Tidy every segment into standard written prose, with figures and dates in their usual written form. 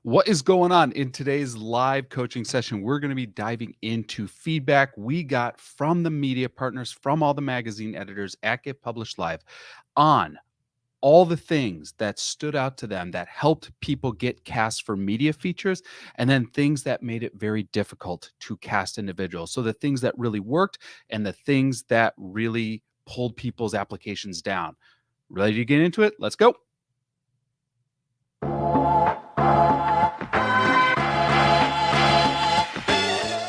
What is going on in today's live coaching session? We're going to be diving into feedback we got from the media partners, from all the magazine editors at Get Published Live on all the things that stood out to them that helped people get cast for media features, and then things that made it very difficult to cast individuals. So the things that really worked and the things that really pulled people's applications down. Ready to get into it? Let's go.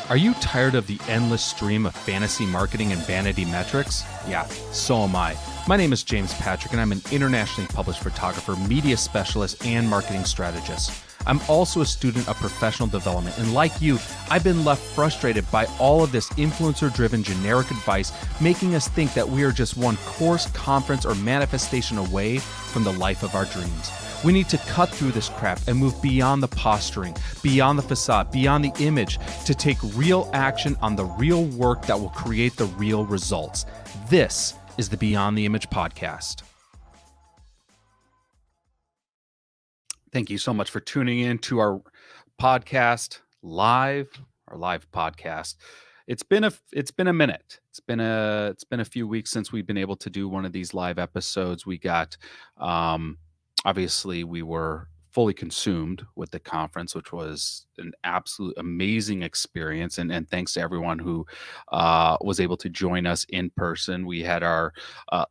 Are you tired of the endless stream of fantasy marketing and vanity metrics? Yeah, so am I. My name is James Patrick, and I'm an internationally published photographer, media specialist, and marketing strategist. I'm also a student of professional development, and like you, I've been left frustrated by all of this influencer-driven generic advice, making us think that we are just one course, conference, or manifestation away from the life of our dreams. We need to cut through this crap and move beyond the posturing, beyond the facade, beyond the image to take real action on the real work that will create the real results. This is the Beyond the Image podcast. Thank you so much for tuning in to our podcast live, our live podcast. It's been a minute. It's been a few weeks since we've been able to do one of these live episodes. We got obviously, we were fully consumed with the conference, which was an absolute amazing experience. And thanks to everyone who was able to join us in person. We had our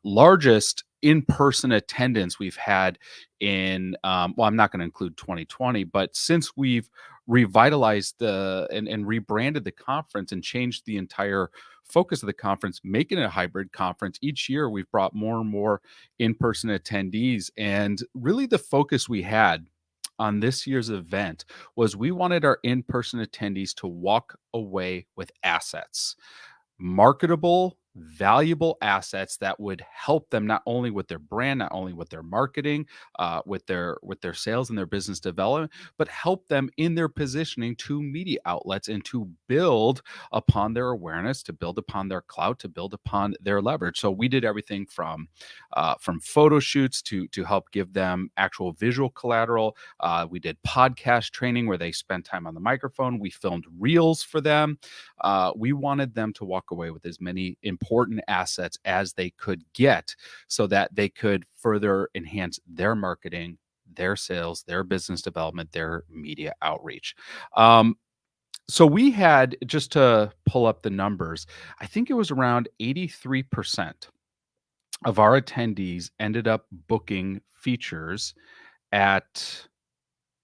largest in-person attendance we've had in, well, I'm not going to include 2020, but since we've revitalized and rebranded the conference and changed the entire focus of the conference, making it a hybrid conference. Each year we've brought more and more in-person attendees, and really the focus we had on this year's event was we wanted our in-person attendees to walk away with assets, marketable, valuable assets that would help them not only with their brand, not only with their marketing, with their sales and their business development, but help them in their positioning to media outlets and to build upon their awareness, to build upon their clout, to build upon their leverage. So we did everything from photo shoots to help give them actual visual collateral. We did podcast training where they spent time on the microphone. We filmed reels for them. We wanted them to walk away with as many important assets as they could get so that they could further enhance their marketing, their sales, their business development, their media outreach. So we had, just to pull up the numbers, I think it was around 83% of our attendees ended up booking features at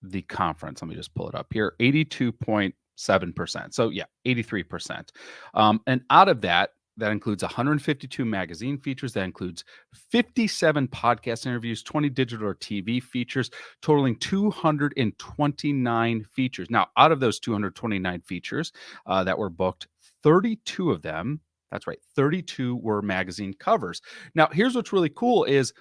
the conference. Let me just pull it up here. 82.7%. So yeah, 83%. And out of that includes 152 magazine features. That includes 57 podcast interviews, 20 digital or TV features, totaling 229 features. Now, out of those 229 features that were booked, 32 of them, that's right, 32 were magazine covers. Now, here's what's really cool is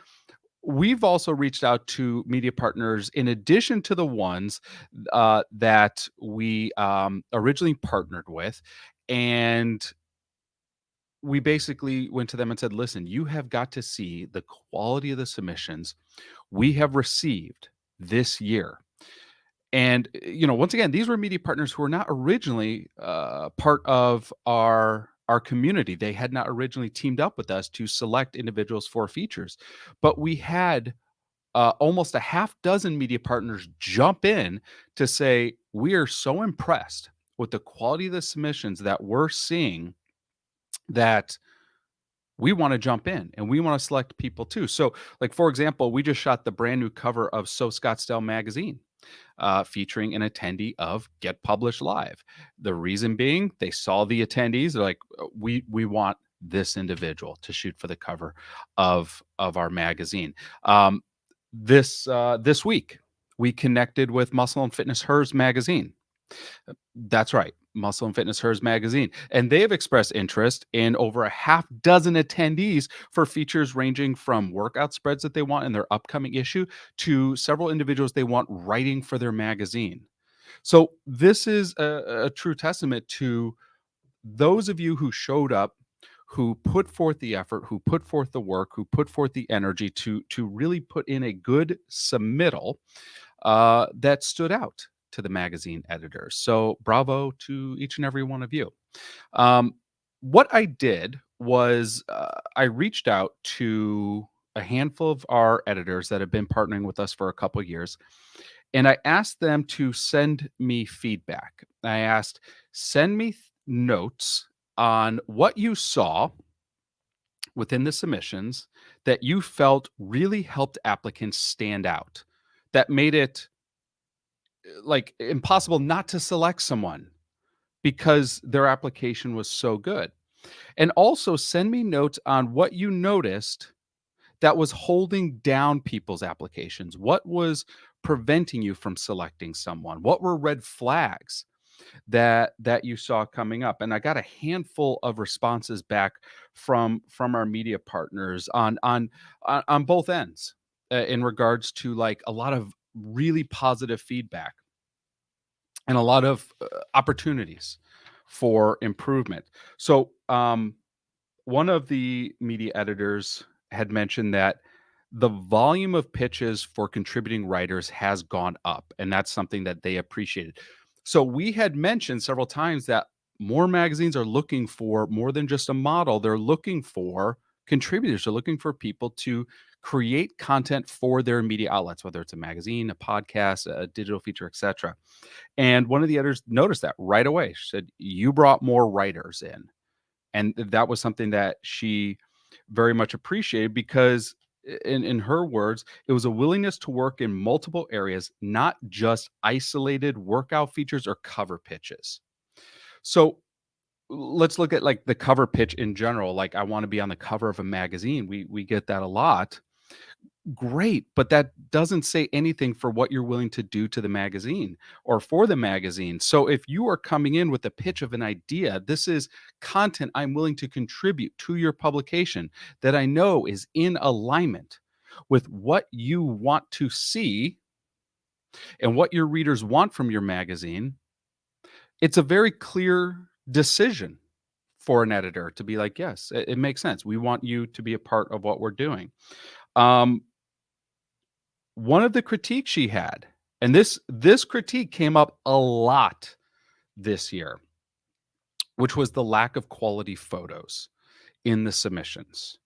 we've also reached out to media partners in addition to the ones that we originally partnered with. And we basically went to them and said, listen, you have got to see the quality of the submissions we have received this year. And, once again, these were media partners who were not originally part of our community. They had not originally teamed up with us to select individuals for features. But we had almost a half dozen media partners jump in to say, we are so impressed with the quality of the submissions that we're seeing that we want to jump in and we want to select people too. So, like, for example, we just shot the brand new cover of So Scottsdale magazine, featuring an attendee of Get Published Live. The reason being, they saw the attendees. They're like, we want this individual to shoot for the cover of our magazine. This week, we connected with Muscle and Fitness Hers magazine. That's right, Muscle and Fitness Hers magazine. And they have expressed interest in over a half dozen attendees for features ranging from workout spreads that they want in their upcoming issue to several individuals they want writing for their magazine. So this is a true testament to those of you who showed up, who put forth the effort, who put forth the work, who put forth the energy to really put in a good submittal. that stood out to the magazine editors. So bravo to each and every one of you. Um, what I did was I reached out to a handful of our editors that have been partnering with us for a couple years, and I asked them to send me feedback. I asked, send me notes on what you saw within the submissions that you felt really helped applicants stand out, that made it like impossible not to select someone because their application was so good. And also send me notes on what you noticed that was holding down people's applications. What was preventing you from selecting someone? What were red flags that you saw coming up? And I got a handful of responses back from our media partners on both ends in regards to like a lot of really positive feedback and a lot of opportunities for improvement. So, one of the media editors had mentioned that the volume of pitches for contributing writers has gone up, and that's something that they appreciated. So we had mentioned several times that more magazines are looking for more than just a model, they're looking for contributors, they're looking for people to create content for their media outlets, whether it's a magazine, a podcast, a digital feature, etc. And one of the editors noticed that right away. She said, "You brought more writers in." And that was something that she very much appreciated because in her words, it was a willingness to work in multiple areas, not just isolated workout features or cover pitches. So let's look at like the cover pitch in general. Like I want to be on the cover of a magazine. We get that a lot. Great, but that doesn't say anything for what you're willing to do to the magazine or for the magazine. So if you are coming in with the pitch of an idea, this is content I'm willing to contribute to your publication that I know is in alignment with what you want to see and what your readers want from your magazine. It's a very clear decision for an editor to be like, yes, it makes sense. We want you to be a part of what we're doing. Um, One of the critiques she had, and this critique came up a lot this year, which was the lack of quality photos in the submissions.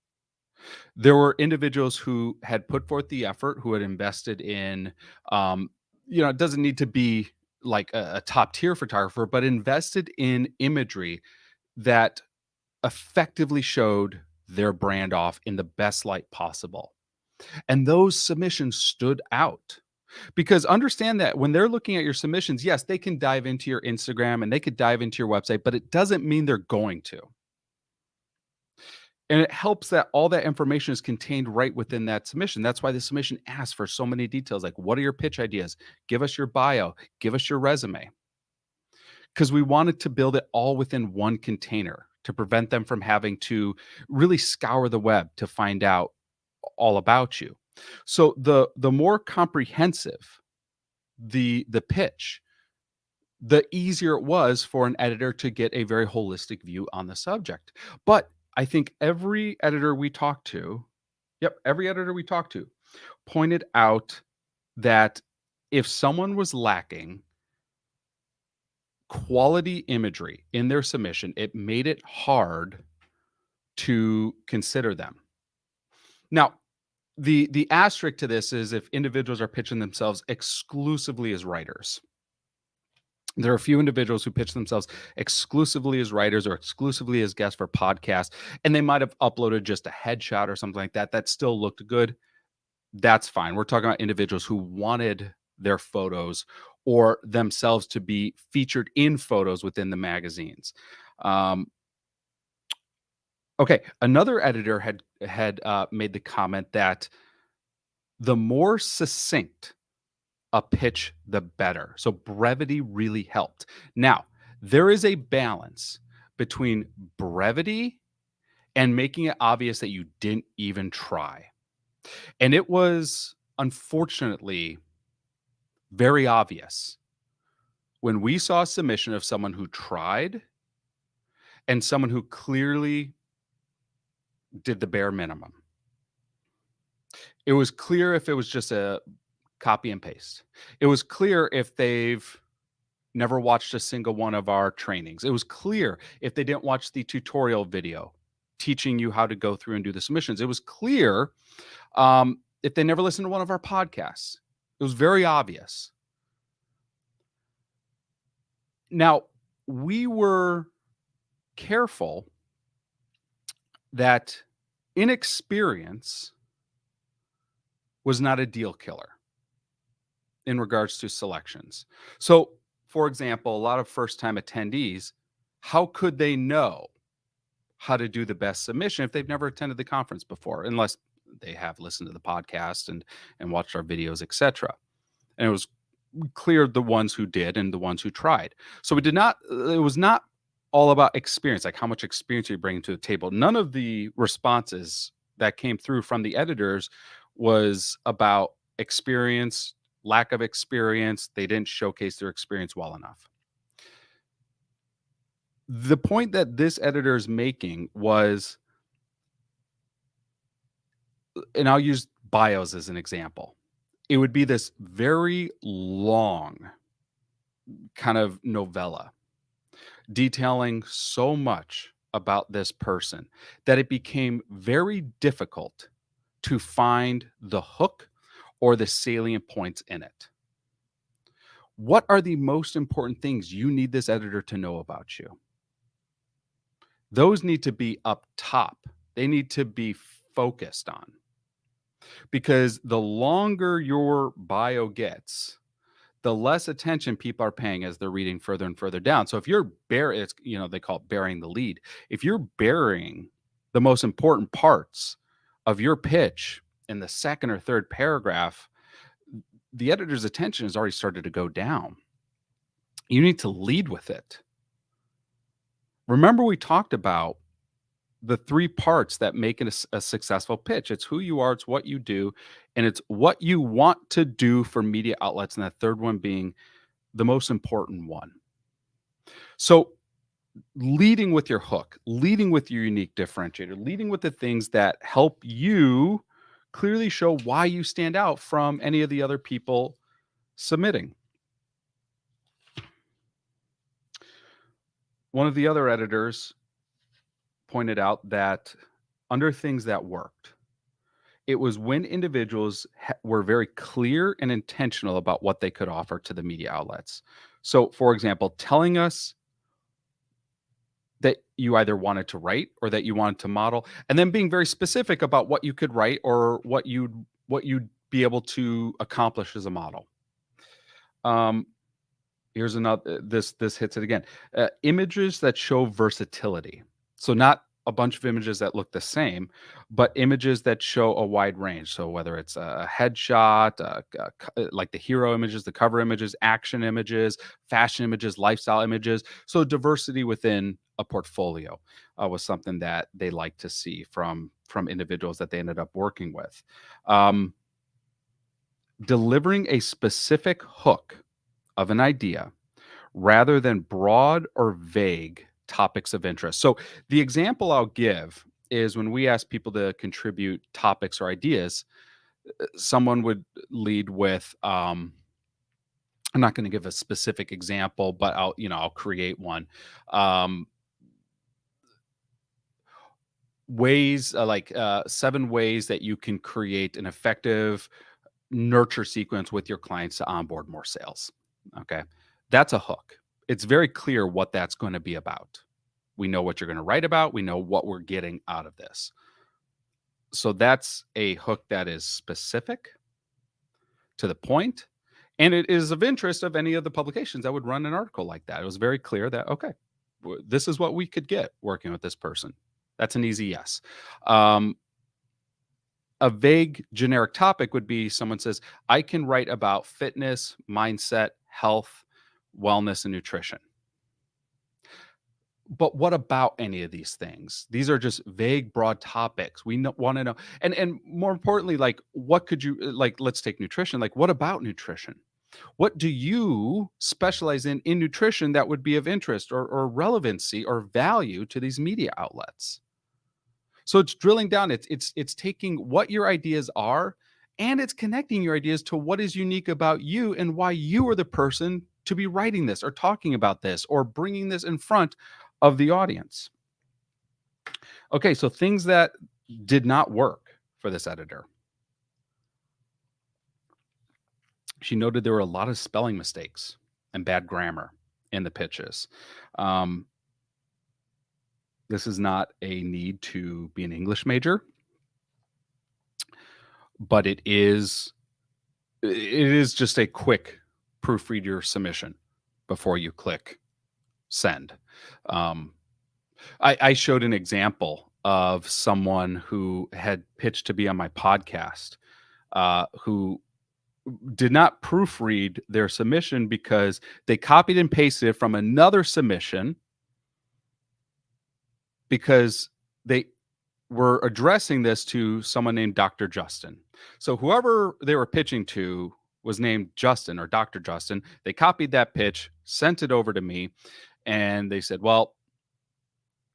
There were individuals who had put forth the effort, who had invested in, um, it doesn't need to be like a top tier photographer, but invested in imagery that effectively showed their brand off in the best light possible. And those submissions stood out. Because understand that when they're looking at your submissions, yes, they can dive into your Instagram and they could dive into your website, but it doesn't mean they're going to. And it helps that all that information is contained right within that submission. That's why the submission asks for so many details like, what are your pitch ideas? Give us your bio, give us your resume. Because we wanted to build it all within one container to prevent them from having to really scour the web to find out all about you. So the more comprehensive the pitch, the easier it was for an editor to get a very holistic view on the subject. But I think every editor we talked to, yep, every editor we talked to pointed out that if someone was lacking quality imagery in their submission, it made it hard to consider them. Now, the asterisk to this is if individuals are pitching themselves exclusively as writers. There are a few individuals who pitch themselves exclusively as writers or exclusively as guests for podcasts, and they might have uploaded just a headshot or something like that that still looked good. That's fine. We're talking about individuals who wanted their photos or themselves to be featured in photos within the magazines. Um, okay, another editor had made the comment that the more succinct a pitch, the better. So brevity really helped. Now, there is a balance between brevity and making it obvious that you didn't even try. And it was unfortunately very obvious when we saw a submission of someone who tried and someone who clearly did the bare minimum. It was clear if it was just a copy and paste. It was clear if they've never watched a single one of our trainings. It was clear if they didn't watch the tutorial video teaching you how to go through and do the submissions. It was clear if they never listened to one of our podcasts. It was very obvious. Now, we were careful that inexperience was not a deal killer in regards to selections. So, for example, a lot of first time attendees, how could they know how to do the best submission if they've never attended the conference before, unless they have listened to the podcast and watched our videos, etc. And it was clear the ones who did and the ones who tried. So we did not, it was not all about experience, like how much experience are you bringing to the table. None of the responses that came through from the editors was about experience, lack of experience. They didn't showcase their experience well enough. The point that this editor is making was, and I'll use bios as an example. It would be this very long kind of novella detailing so much about this person that it became very difficult to find the hook or the salient points in it. What are the most important things you need this editor to know about you? Those need to be up top. They need to be focused on. Because the longer your bio gets, the less attention people are paying as they're reading further and further down. So if you're it's, they call it burying the lead. If you're burying the most important parts of your pitch in the second or third paragraph, the editor's attention has already started to go down. You need to lead with it. Remember, we talked about the three parts that make it a successful pitch. It's who you are, it's what you do, and it's what you want to do for media outlets. And that third one being the most important one. So leading with your hook, leading with your unique differentiator, leading with the things that help you clearly show why you stand out from any of the other people submitting. One of the other editors pointed out that under things that worked, it was when individuals were very clear and intentional about what they could offer to the media outlets. So, for example, telling us that you either wanted to write or that you wanted to model, and then being very specific about what you could write or what you'd be able to accomplish as a model. Here's another. This hits it again. Images that show versatility. So not a bunch of images that look the same, but images that show a wide range. So whether it's a headshot, like the hero images, the cover images, action images, fashion images, lifestyle images. So diversity within a portfolio was something that they like to see from individuals that they ended up working with. Delivering a specific hook of an idea rather than broad or vague topics of interest. So the example I'll give is when we ask people to contribute topics or ideas, someone would lead with I'm not going to give a specific example, but I'll create one. Ways 7 ways that you can create an effective nurture sequence with your clients to onboard more sales. Okay. That's a hook. It's very clear what that's going to be about. We know what you're going to write about. We know what we're getting out of this. So that's a hook that is specific, to the point, and it is of interest of any of the publications that would run an article like that. It was very clear that, okay, this is what we could get working with this person. That's an easy yes. A vague generic topic would be someone says, I can write about fitness, mindset, health, wellness, and nutrition. But what about any of these things? These are just vague, broad topics. We want to know. And more importantly, like, what could you, like, let's take nutrition. Like, what about nutrition? What do you specialize in nutrition that would be of interest or relevancy or value to these media outlets? So it's drilling down. It's taking what your ideas are and it's connecting your ideas to what is unique about you and why you are the person to be writing this or talking about this or bringing this in front of the audience. Okay, so things that did not work for this editor. She noted there were a lot of spelling mistakes and bad grammar in the pitches. Um, this is not a need to be an English major, but it is just a quick proofread your submission before you click send. Um, I showed an example of someone who had pitched to be on my podcast, who did not proofread their submission because they copied and pasted it from another submission because they were addressing this to someone named Dr. Justin. So whoever they were pitching to was named Justin or Dr. Justin. They copied that pitch, sent it over to me, and they said, "Well,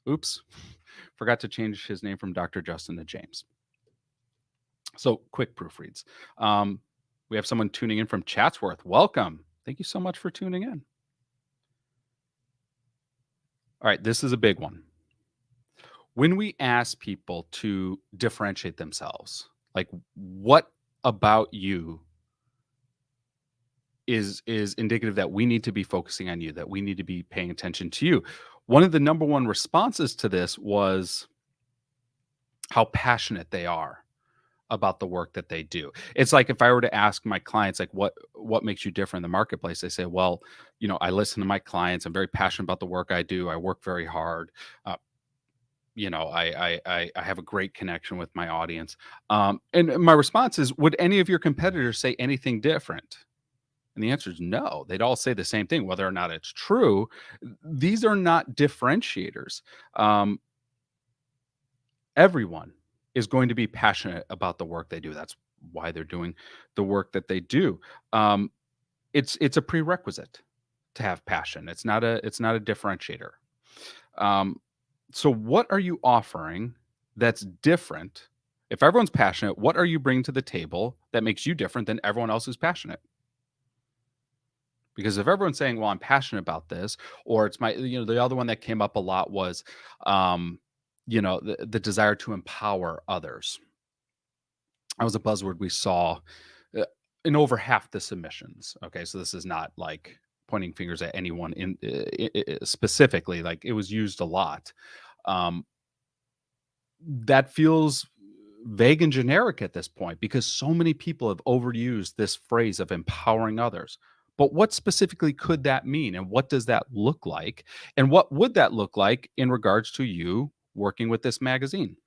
oops, forgot to change his name from Dr. Justin to James." So quick proofreads. We have someone tuning in from Chatsworth. Welcome. Thank you so much for tuning in. All right, this is a big one. When we ask people to differentiate themselves, like what about you is indicative that we need to be focusing on you, that we need to be paying attention to you. One of the number one responses to this was how passionate they are about the work that they do. It's like if I were to ask my clients, like, what makes you different in the marketplace? They say, well, I listen to my clients. I'm very passionate about the work I do. I work very hard. Uh, I have a great connection with my audience. And my response is, would any of your competitors say anything different? And the answer is no. They'd all say the same thing, whether or not it's true. These are not differentiators. Um, Everyone is going to be passionate about the work they do. That's why they're doing the work that they do. Um, it's a prerequisite to have passion. It's not a differentiator. Um, so what are you offering that's different? If everyone's passionate, what are you bringing to the table that makes you different than everyone else who's passionate? Because if everyone's saying, "Well, I'm passionate about this," or it's the other one that came up a lot was, um, the desire to empower others. That was a buzzword we saw uh, in over half the submissions. Okay, so this is not like pointing fingers at anyone in specifically. Like it was used a lot. Um, that feels vague and generic at this point because so many people have overused this phrase of empowering others. But what specifically could that mean? And what does that look like? And what would that look like in regards to you working with this magazine?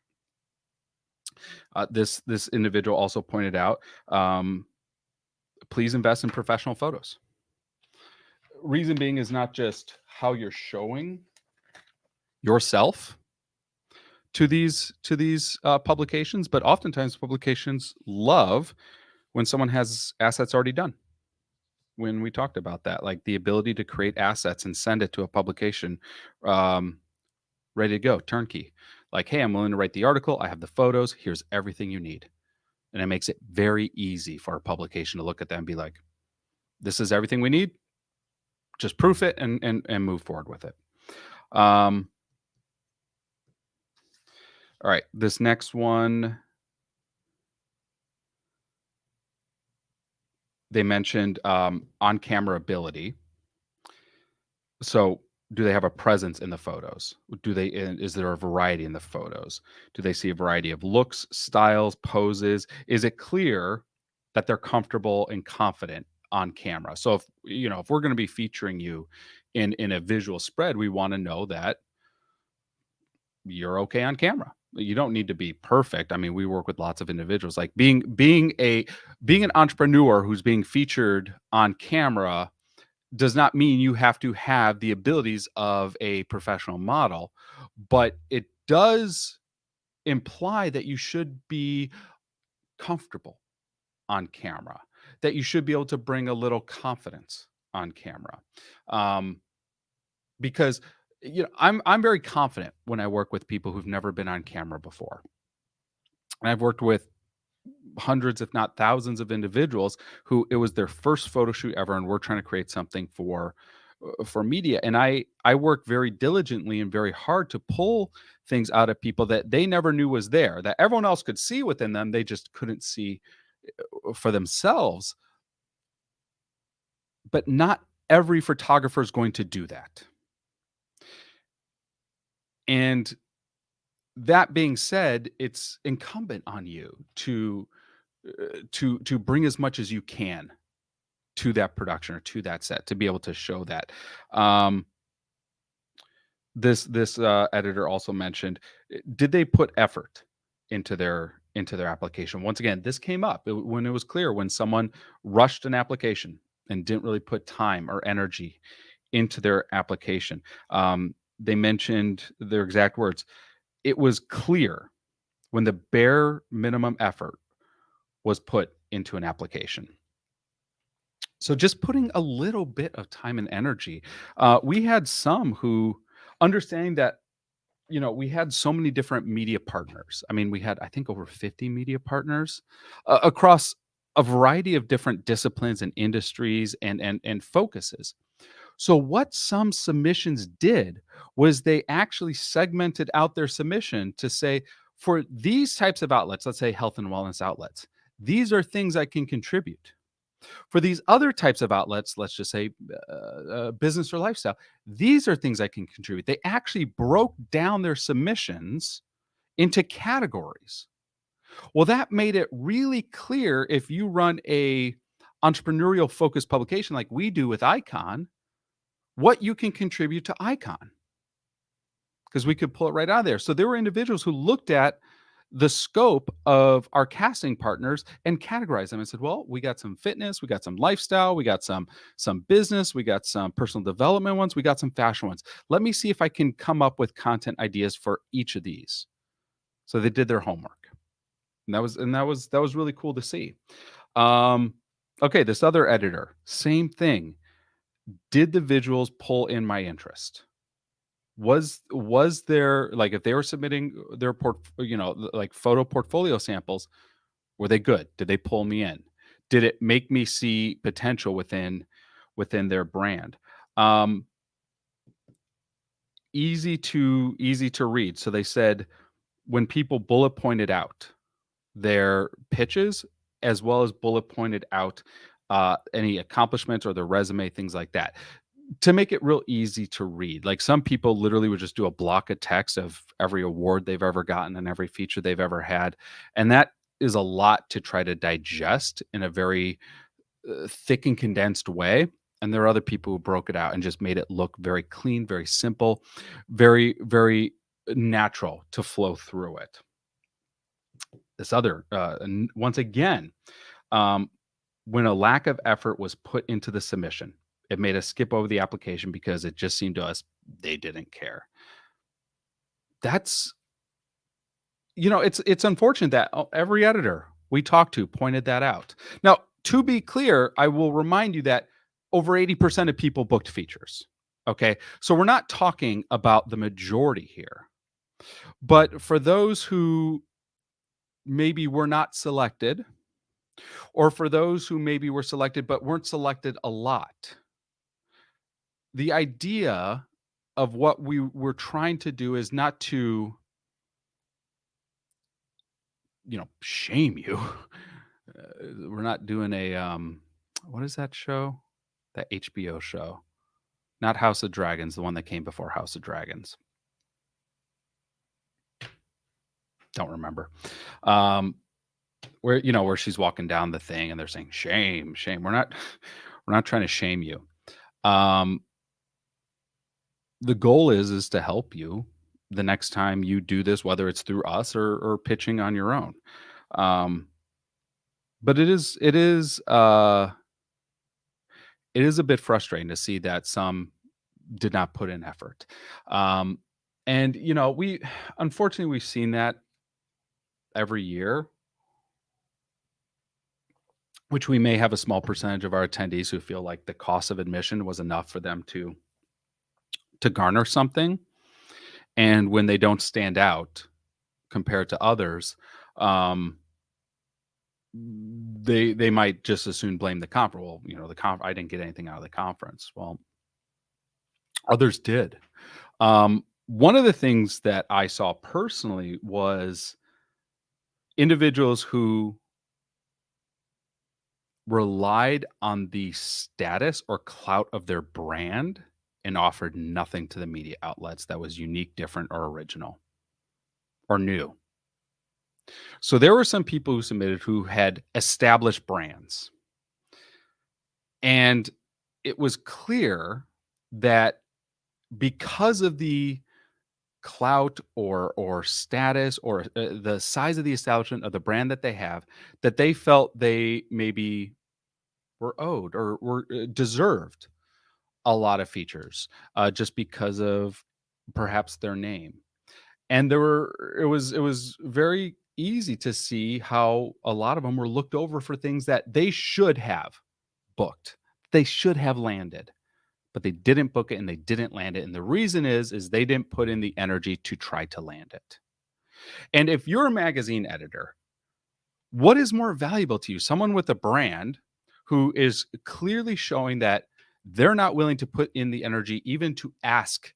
This individual also pointed out, um, please invest in professional photos. Reason being is not just how you're showing yourself to these publications, but oftentimes publications love when someone has assets already done. When we talked about that, like the ability to create assets and send it to a publication, um, ready to go, turnkey. Like, hey, I'm willing to write the article. I have the photos. Here's everything you need. And it makes it very easy for a publication to look at that and be like, this is everything we need. Just proof it and move forward with it. Um, all right. This next one, they mentioned on camera ability. So, do they have a presence in the photos? Is there a variety in the photos? Do they see a variety of looks, styles, poses? Is it clear that they're comfortable and confident on camera? So if we're going to be featuring you in a visual spread, we want to know that you're okay on camera. You don't need to be perfect. I mean, we work with lots of individuals. Like being an entrepreneur who's being featured on camera does not mean you have to have the abilities of a professional model, but it does imply that you should be comfortable on camera, that you should be able to bring a little confidence on camera. Um, because I'm very confident when I work with people who've never been on camera before. And I've worked with hundreds, if not thousands, of individuals who it was their first photo shoot ever, and we're trying to create something for media. And I work very diligently and very hard to pull things out of people that they never knew was there, that everyone else could see within them, they just couldn't see for themselves. But not every photographer is going to do that. And that being said, it's incumbent on you to bring as much as you can to that production or to that set to be able to show that. Um, this editor also mentioned, did they put effort into their application? Once again, this came up when it was clear when someone rushed an application and didn't really put time or energy into their application. They mentioned their exact words. It was clear when the bare minimum effort was put into an application. So just putting a little bit of time and energy. We had some who, understanding that, we had so many different media partners. I mean, we had, I think, over 50 media partners across a variety of different disciplines and industries and focuses. So what some submissions did was they actually segmented out their submission to say, for these types of outlets, let's say health and wellness outlets, these are things I can contribute. For these other types of outlets, let's just say business or lifestyle, these are things I can contribute. They actually broke down their submissions into categories. Well, that made it really clear if you run a entrepreneurial focused publication like we do with Icon, what you can contribute to Icon, because we could pull it right out of there. So there were individuals who looked at the scope of our casting partners and categorized them and said, well, we got some fitness, we got some lifestyle, we got some business, we got some personal development ones, we got some fashion ones. Let me see if I can come up with content ideas for each of these. So they did their homework. And that was really cool to see. Okay, this other editor, same thing. Did the visuals pull in my interest? Was there, like, if they were submitting their like photo portfolio samples, were they good? Did they pull me in? Did it make me see potential within their brand? Um, easy to read. So they said when people bullet pointed out their pitches as well as bullet pointed out any accomplishments or their resume, things like that, to make it real easy to read. Like some people literally would just do a block of text of every award they've ever gotten and every feature they've ever had. And that is a lot to try to digest in a very thick and condensed way. And there are other people who broke it out and just made it look very clean, very simple, very natural to flow through it. This other, once again, um, when a lack of effort was put into the submission, it made us skip over the application because it just seemed to us they didn't care. That's, it's unfortunate that every editor we talked to pointed that out. Now, to be clear, I will remind you that over 80% of people booked features. Okay. So we're not talking about the majority here. But for those who maybe were not selected, or for those who maybe were selected but weren't selected a lot, the idea of what we were trying to do is not to, shame you. We're not doing a what is that show? That HBO show. Not House of Dragons, the one that came before House of Dragons. Don't remember. Where she's walking down the thing and they're saying shame, shame. We're not trying to shame you. The goal is to help you the next time you do this, whether it's through us or pitching on your own. But it is a bit frustrating to see that some did not put in effort. Um, and we unfortunately we've seen that every year, which we may have a small percentage of our attendees who feel like the cost of admission was enough for them to garner something. And when they don't stand out compared to others, um, they might just as soon blame the conference. Well, I didn't get anything out of the conference. Well, others did. One of the things that I saw personally was individuals who relied on the status or clout of their brand and offered nothing to the media outlets that was unique, different, or original or new. So there were some people who submitted who had established brands. And it was clear that because of the clout or status or the size of the establishment of the brand that they have, that they felt they maybe were owed or were deserved a lot of features just because of perhaps their name. And it was very easy to see how a lot of them were looked over for things that they should have booked. They should have landed, but they didn't book it and they didn't land it. And the reason is they didn't put in the energy to try to land it. And if you're a magazine editor, what is more valuable to you? Someone with a brand who is clearly showing that they're not willing to put in the energy even to ask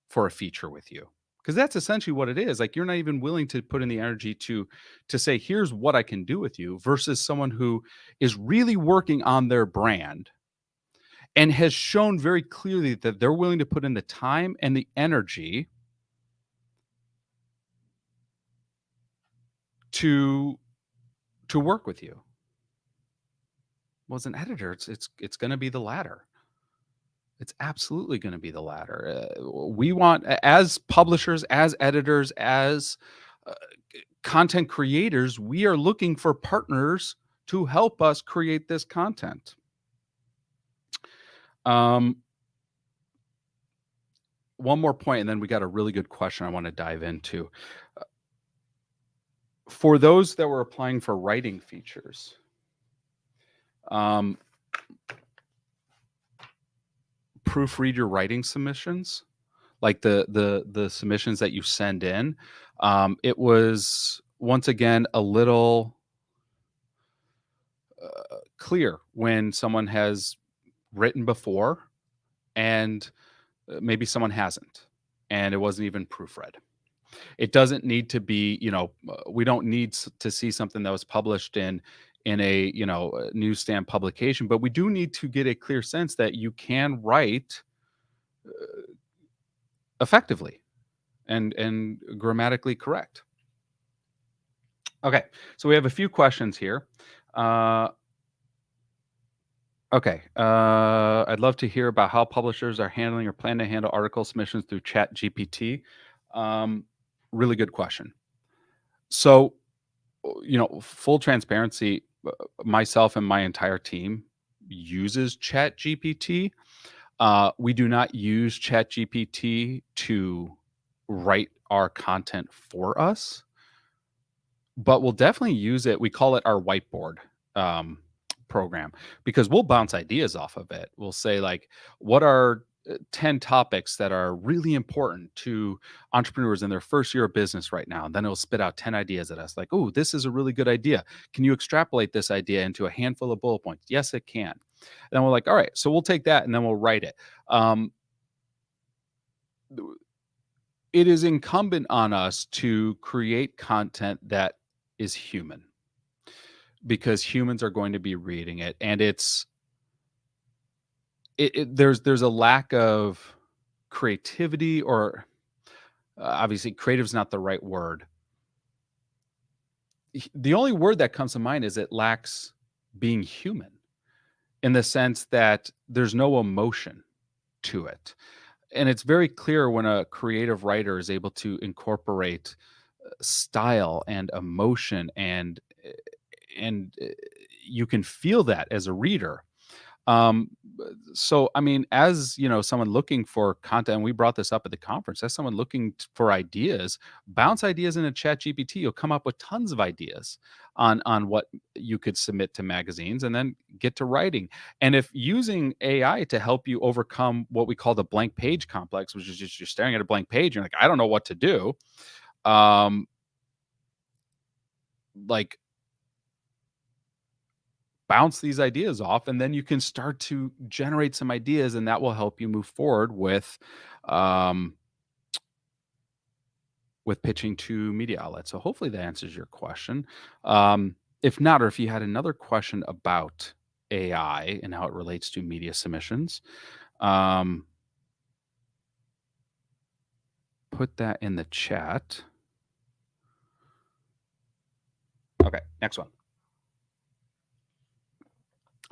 for a feature with you. Because that's essentially what it is. Like you're not even willing to put in the energy to say, here's what I can do with you, versus someone who is really working on their brand and has shown very clearly that they're willing to put in the time and the energy to work with you. Well, as an editor, it's going to be the latter. It's absolutely going to be the latter. We want, as publishers, as editors, as uh, content creators, we are looking for partners to help us create this content. Um, one more point, and then we got a really good question I want to dive into. For those that were applying for writing features, um, proofread your writing submissions, like the submissions that you send in. It was once again a little clear when someone has written before and maybe someone hasn't, and it wasn't even proofread. It doesn't need to be, we don't need to see something that was published in a a newsstand publication, but we do need to get a clear sense that you can write effectively and grammatically correct. Okay, so we have a few questions here. Uh, okay, I'd love to hear about how publishers are handling or plan to handle article submissions through Chat GPT. Um, really good question. So, full transparency, myself and my entire team uses Chat GPT. We do not use Chat GPT to write our content for us, but we'll definitely use it. We call it our whiteboard um, program because we'll bounce ideas off of it. We'll say, like, what are 10 topics that are really important to entrepreneurs in their first year of business right now? And then it'll spit out 10 ideas at us, like, oh, this is a really good idea. Can you extrapolate this idea into a handful of bullet points? Yes, it can. And then we're like, all right, so we'll take that and then we'll write it. It is incumbent on us to create content that is human, because humans are going to be reading it, and there's a lack of creativity, or obviously creative's not the right word. The only word that comes to mind is it lacks being human, in the sense that there's no emotion to it. And it's very clear when a creative writer is able to incorporate style and emotion, and you can feel that as a reader. Um, so I mean, as someone looking for content, and we brought this up at the conference, as someone looking for ideas, bounce ideas into Chat GPT. You'll come up with tons of ideas on what you could submit to magazines, and then get to writing. And if using AI to help you overcome what we call the blank page complex, which is just you're staring at a blank page, you're like, I don't know what to do. Um, like bounce these ideas off, and then you can start to generate some ideas, and that will help you move forward um, with pitching to media outlets. So hopefully that answers your question. If not, or if you had another question about AI and how it relates to media submissions, um, put that in the chat. Okay, next one.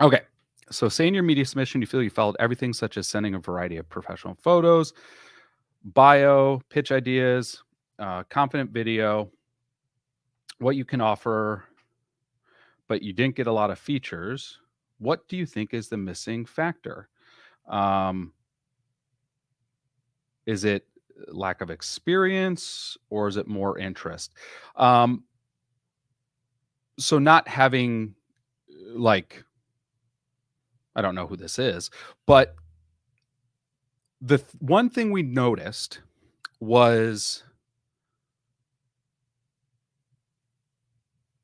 Okay. So, say in your media submission, you feel you followed everything, such as sending a variety of professional photos, bio, pitch ideas, confident video, what you can offer, but you didn't get a lot of features. What do you think is the missing factor? Um, is it lack of experience or is it more interest? Um, so, not having like, I don't know who this is, but one thing we noticed was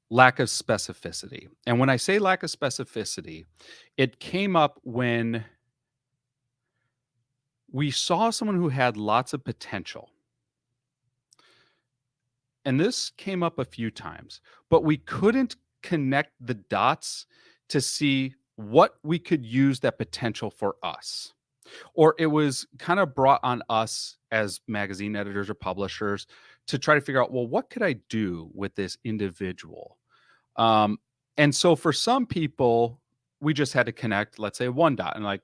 lack of specificity. And when I say lack of specificity, it came up when we saw someone who had lots of potential. And this came up a few times, but we couldn't connect the dots to see what we could use that potential for us. Or it was kind of brought on us as magazine editors or publishers to try to figure out, well, what could I do with this individual? Um, and so for some people, we just had to connect, let's say, one dot, and like,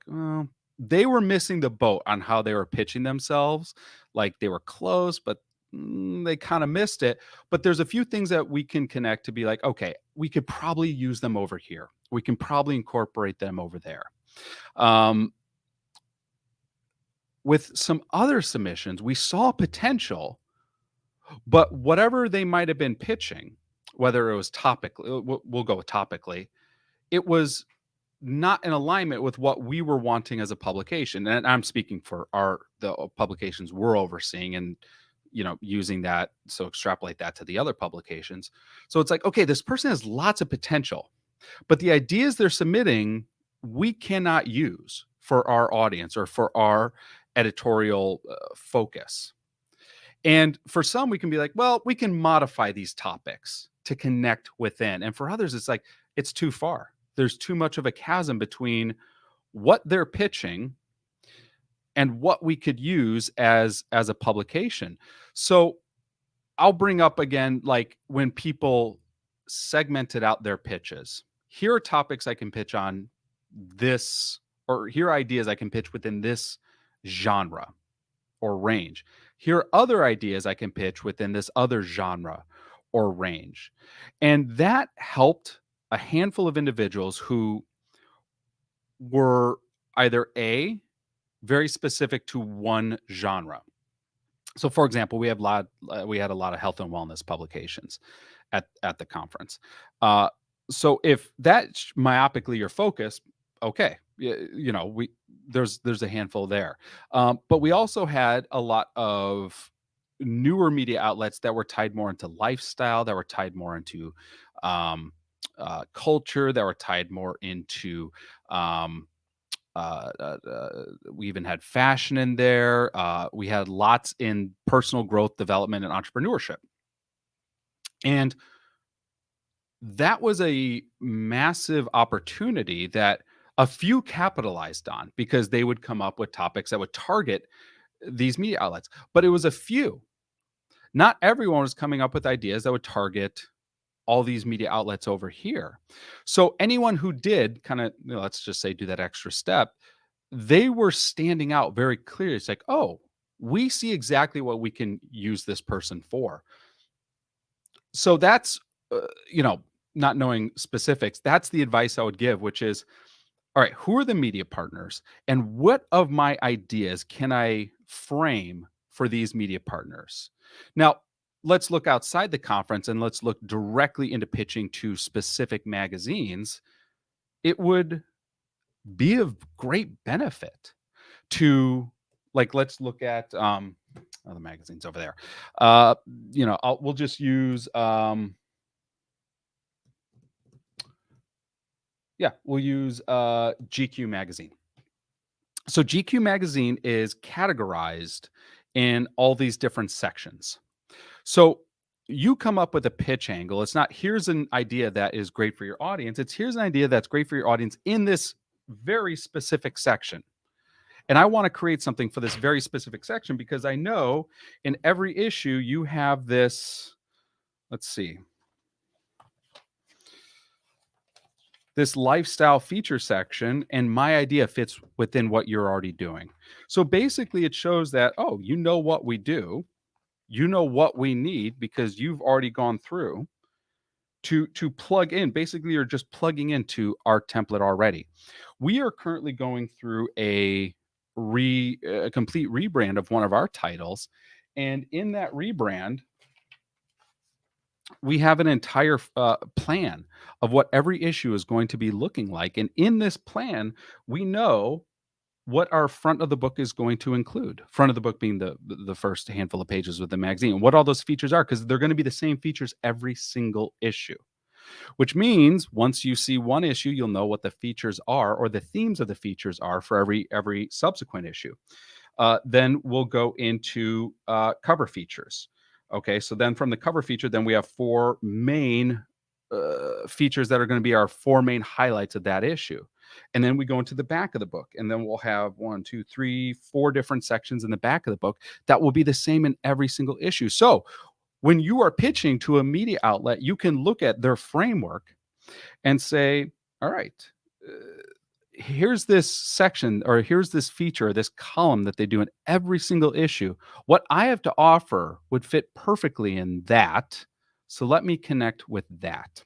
they were missing the boat on how they were pitching themselves. Like they were close, but they kind of missed it. But there's a few things that we can connect to be like, okay, we could probably use them over here. We can probably incorporate them over there. Um, with some other submissions, we saw potential, but whatever they might have been pitching, whether it was topically, we'll go with topically, it was not in alignment with what we were wanting as a publication. And I'm speaking for the publications we're overseeing and using that, so extrapolate that to the other publications. So it's like, okay, this person has lots of potential, but the ideas they're submitting we cannot use for our audience or for our editorial focus. And for some, we can be like, well, we can modify these topics to connect within. And for others, it's like, it's too far. There's too much of a chasm between what they're pitching and what we could use as a publication. So I'll bring up again, like when people segmented out their pitches. Here are topics I can pitch on this, or here are ideas I can pitch within this genre or range. Here are other ideas I can pitch within this other genre or range. And that helped a handful of individuals who were either A, very specific to one genre. So, for example, we had a lot of health and wellness publications at the conference. Uh, so, if that's myopically your focus, okay, we there's a handful there, but we also had a lot of newer media outlets that were tied more into lifestyle, that were tied more into um, culture, that were tied more into um, we even had fashion in there. We had lots in personal growth, development, and entrepreneurship. And that was a massive opportunity that a few capitalized on because they would come up with topics that would target these media outlets. But it was a few. Not everyone was coming up with ideas that would target all these media outlets over here. So anyone who did kind of, let's just say, do that extra step, they were standing out very clearly. It's like, oh, we see exactly what we can use this person for. So that's, uh, you know, not knowing specifics, that's the advice I would give, which is, all right, who are the media partners and what of my ideas can I frame for these media partners? Now, let's look outside the conference and let's look directly into pitching to specific magazines. It would be of great benefit to, like, let's look at the magazines over there. uh we'll just use Yeah, we'll use GQ magazine. So GQ magazine is categorized in all these different sections. So you come up with a pitch angle. It's not here's an idea that is great for your audience. It's here's an idea that's great for your audience in this very specific section. And I want to create something for this very specific section because I know in every issue you have this, let's see, this lifestyle feature section, and my idea fits within what you're already doing. So basically, it shows that, oh, you know what we do, you know what we need because you've already gone through to plug in. Basically, you're just plugging into our template already. We are currently going through a complete rebrand of one of our titles, and in that rebrand, we have an entire plan of what every issue is going to be looking like. And in this plan, we know what our front of the book is going to include. Front of the book being the first handful of pages with the magazine, what all those features are, because they're going to be the same features every single issue. Which means once you see one issue, you'll know what the features are or the themes of the features are for every subsequent issue. Then we'll go into cover features. Okay, so then from the cover feature, then we have four main features that are going to be our four main highlights of that issue. And then we go into the back of the book, and then we'll have one, two, three, four different sections in the back of the book that will be the same in every single issue. So when you are pitching to a media outlet, you can look at their framework and say, all right, uh, here's this section or here's this feature, this column that they do in every single issue. What I have to offer would fit perfectly in that. So let me connect with that.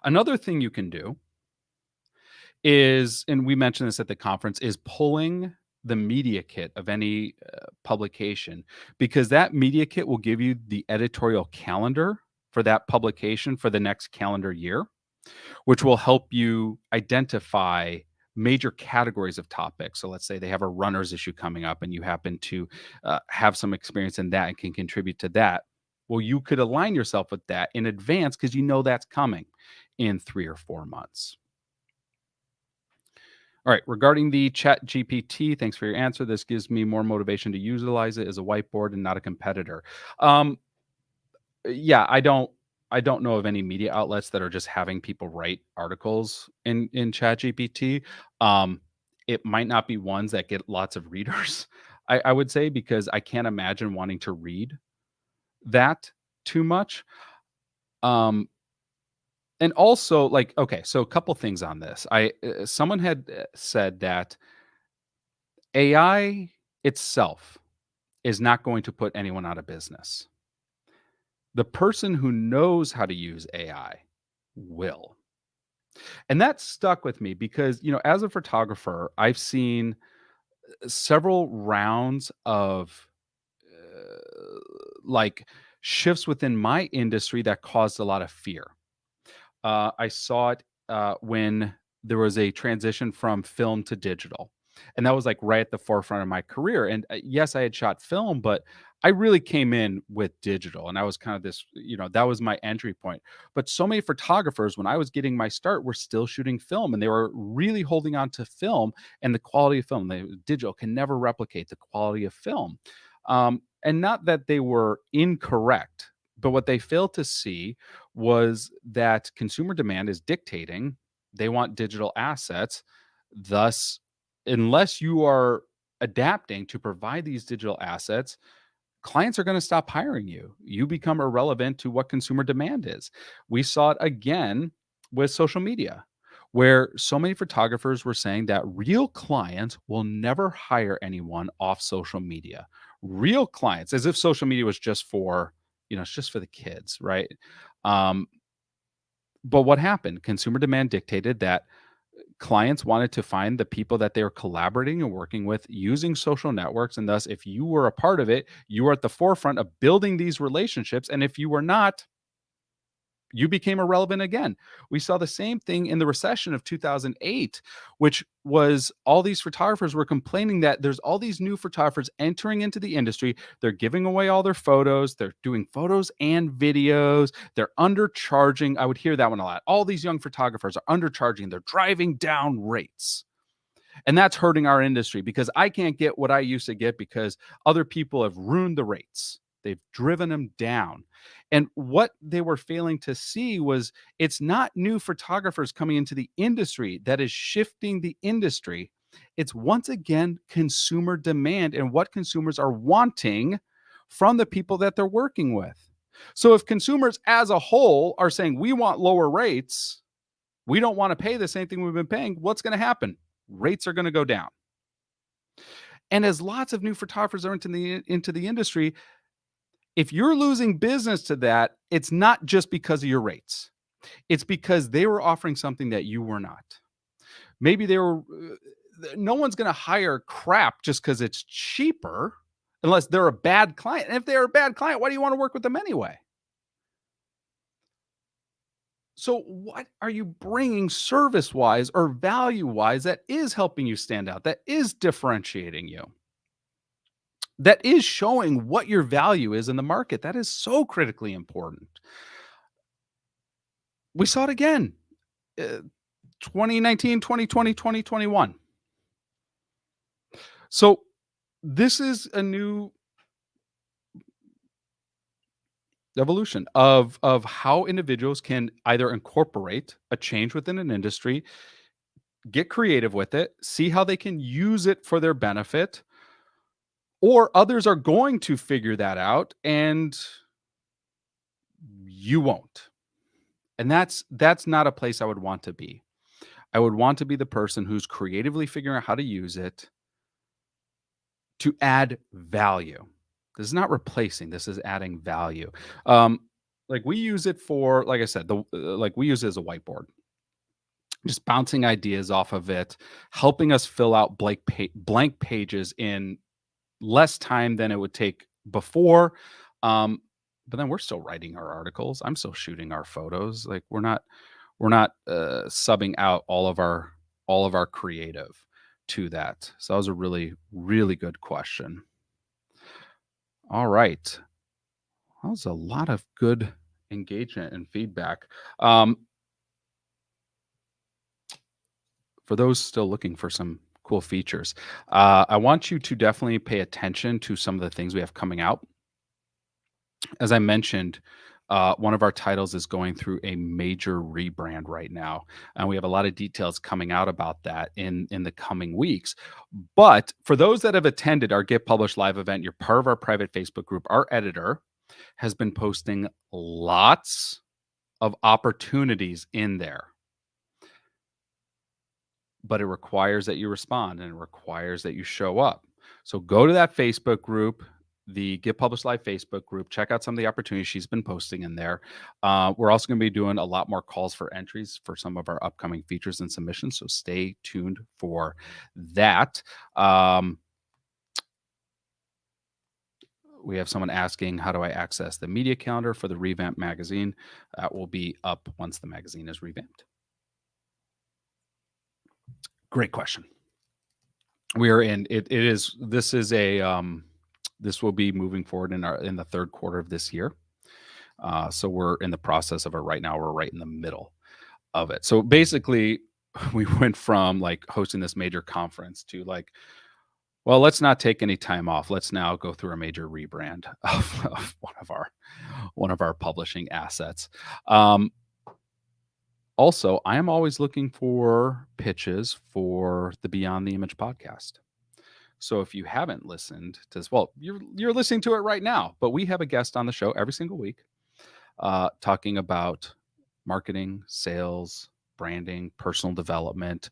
Another thing you can do is, and we mentioned this at the conference, is pulling the media kit of any publication, because that media kit will give you the editorial calendar for that publication for the next calendar year, which will help you identify major categories of topics. So let's say they have a runners issue coming up and you happen to have some experience in that and can contribute to that. Well, you could align yourself with that in advance because you know that's coming in 3 or 4 months. All right, regarding the Chat GPT, thanks for your answer. This gives me more motivation to utilize it as a whiteboard and not a competitor. Um, yeah, I don't know of any media outlets that are just having people write articles in Chat GPT. Um, it might not be ones that get lots of readers, I would say, because I can't imagine wanting to read that too much. Um, and also, like, okay, so a couple things on this. Someone had said that AI itself is not going to put anyone out of business. The person who knows how to use AI will. And that stuck with me because, as a photographer, I've seen several rounds of like shifts within my industry that caused a lot of fear. I saw it when there was a transition from film to digital. And that was like right at the forefront of my career. And yes, I had shot film, but I really came in with digital. And I was kind of this, that was my entry point. But so many photographers, when I was getting my start, were still shooting film and they were really holding on to film and the quality of film. Digital can never replicate the quality of film. And not that they were incorrect, but what they failed to see was that consumer demand is dictating they want digital assets. Thus, unless you are adapting to provide these digital assets, clients are going to stop hiring you. You become irrelevant to what consumer demand is. We saw it again with social media, where so many photographers were saying that real clients will never hire anyone off social media. Real clients, as if social media was just for, it's just for the kids, right? Um, but what happened? Consumer demand dictated that clients wanted to find the people that they were collaborating and working with using social networks. And thus, if you were a part of it, you were at the forefront of building these relationships. And if you were not, you became irrelevant again. We saw the same thing in the recession of 2008, which was all these photographers were complaining that there's all these new photographers entering into the industry. They're giving away all their photos. They're doing photos and videos. They're undercharging. I would hear that one a lot. All these young photographers are undercharging. They're driving down rates. And that's hurting our industry because I can't get what I used to get because other people have ruined the rates. They've driven them down. And what they were failing to see was it's not new photographers coming into the industry that is shifting the industry. It's once again consumer demand and what consumers are wanting from the people that they're working with. So if consumers as a whole are saying we want lower rates, we don't want to pay the same thing we've been paying, what's going to happen? Rates are going to go down. And as lots of new photographers are into the industry, if you're losing business to that, it's not just because of your rates. It's because they were offering something that you were not. Maybe they were no one's going to hire crap just because it's cheaper unless they're a bad client. And if they're a bad client, why do you want to work with them anyway? So, what are you bringing service wise or value wise that is helping you stand out, that is differentiating you, that is showing what your value is in the market? That is so critically important. We saw it again, uh, 2019, So, this is a new evolution of how individuals can either incorporate a change within an industry, get creative with it, see how they can use it for their benefit, or others are going to figure that out and you won't. And that's not a place I would want to be. I would want to be the person who's creatively figuring out how to use it to add value. This is not replacing, this is adding value. Um, like we use it for, like I said, like we use it as a whiteboard, just bouncing ideas off of it, helping us fill out blank pages in less time than it would take before. Um, but then we're still writing our articles. I'm still shooting our photos. Like we're not subbing out all of our creative to that. So that was a really, really good question. All right. That was a lot of good engagement and feedback. For those still looking for some cool features, I want you to definitely pay attention to some of the things we have coming out. As I mentioned, one of our titles is going through a major rebrand right now, and we have a lot of details coming out about that in the coming weeks. But for those that have attended our Get Published live event, you're part of our private Facebook group. Our editor has been posting lots of opportunities in there, but it requires that you respond and it requires that you show up. So go to that Facebook group, the Get Published Live Facebook group, check out some of the opportunities she's been posting in there. We're also going to be doing a lot more calls for entries for some of our upcoming features and submissions. So stay tuned for that. We have someone asking, how do I access the media calendar for the revamped magazine? That will be up once the magazine is revamped. Great question. We are in it. It is. This is a. This will be moving forward in the third quarter of this year. So we're in the process of it right now. We're right in the middle of it. So basically, we went from like hosting this major conference to like, well, let's not take any time off. Let's now go through a major rebrand of one of our publishing assets. Also, I am always looking for pitches for the Beyond the Image podcast. So if you haven't listened to this, well, you're listening to it right now. But we have a guest on the show every single week, talking about marketing, sales, branding, personal development,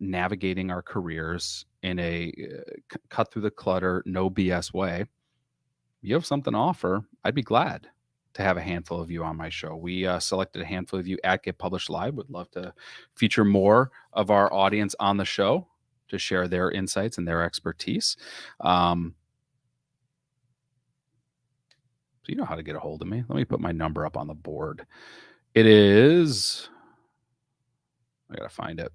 navigating our careers in a cut through the clutter, no BS way. You have something to offer, I'd be glad to have a handful of you on my show. We selected a handful of you at Get Published Live. Would love to feature more of our audience on the show to share their insights and their expertise. So you know how to get a hold of me. Let me put my number up on the board. It is, I gotta find it.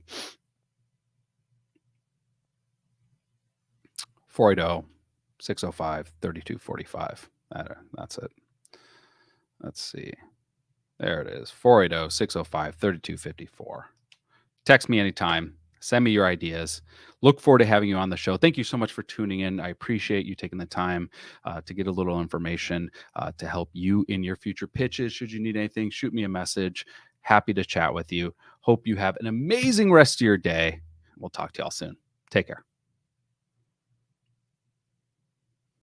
480 605 3245. That's it. Let's see. There it is. 480 605 3254. Text me anytime. Send me your ideas. Look forward to having you on the show. Thank you so much for tuning in. I appreciate you taking the time to get a little information to help you in your future pitches. Should you need anything, shoot me a message. Happy to chat with you. Hope you have an amazing rest of your day. We'll talk to y'all soon. Take care.